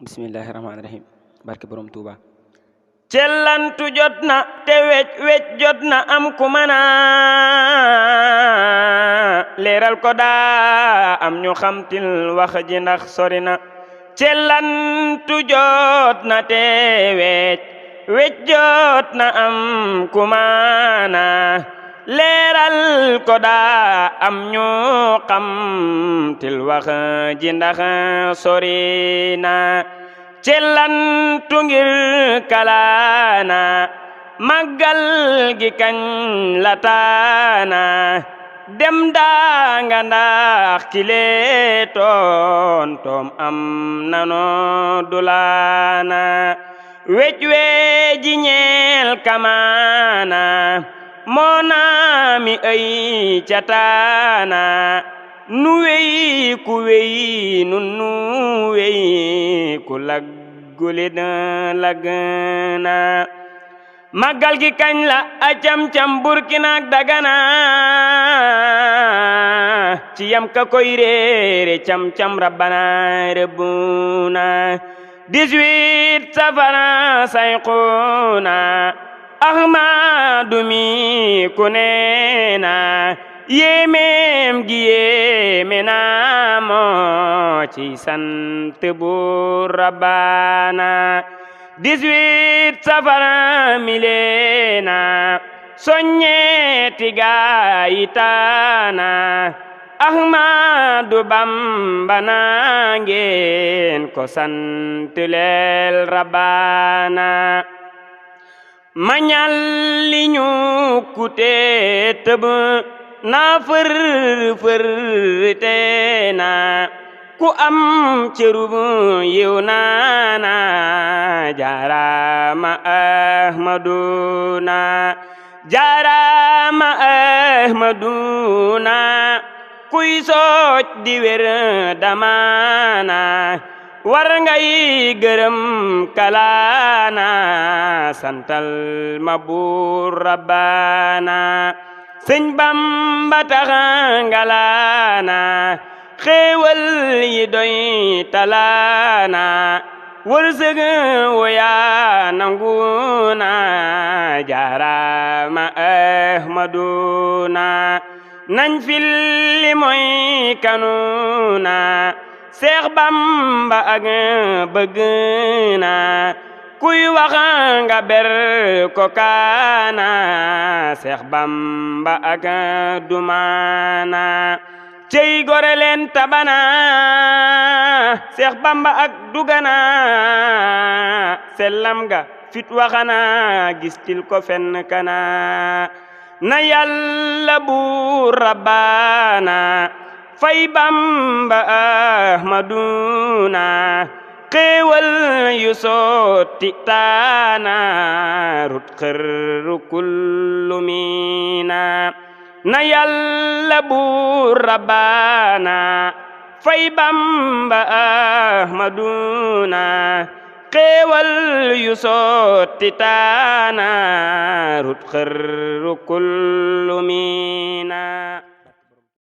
bismillahirrahmanirrahim barke borom Tuuba. cellantu jot na te wecc jot na am ku mën a leeral ko daa am ñu xamtil wax ji ndax sori na cellantu jot na te wecc jot na am ku mën a leeral ko daa am ñu xamtil wax ji ndax sori na cellantu ngir kalaana màggal gi kañ la taana dem daa nga ndax kile toom am nano dulaana wej weji ñeel kamaana moo naami ay cataana nu wey ku wey nun nu wey ku laggulit laggna màggal gi kañ la a cam-cam Burkina ak Dagana ci yam ka koy réere cam-cam rabbana rëbbuna 18 safara sayxuna ahmadu mi ku neena yéemeem gi yéeme naa moo ci sant Buur Rabbana 18 safara mileena soññeeti gaayi taana Ahmadu Bamba naa ngeen ko sant leel Rabbana mañal li ñu kute tëb naa fër teena ku am cërub yiw naana jaarama ahmaduna jaarama ahmaduna kuy sooj di wer damaana war ngay gërëm kalaana santal ma Buur Rabbana sëñ Bamba tax ngalaana xéewal yi doy talaana wërsëg woya nanguna jaarama ahmaduna nañ fil li mooy kanuna Seex Bamba ak bëgg na kuy wax nga ber ko kaana Seex Bamba ak dumaana cey gore leen tabana Seex Bamba ak dugana sellam ga fit waxana gistil ko fenn kana na Yàlla Buur Rabbana fay Bamba ahmaduna xéewal yu sotti taana rut xërru kullu miina na Yàlla Buur Rabbana fay Bamba ahmaduna xéewal yu sotti taana rut xërru kullu miina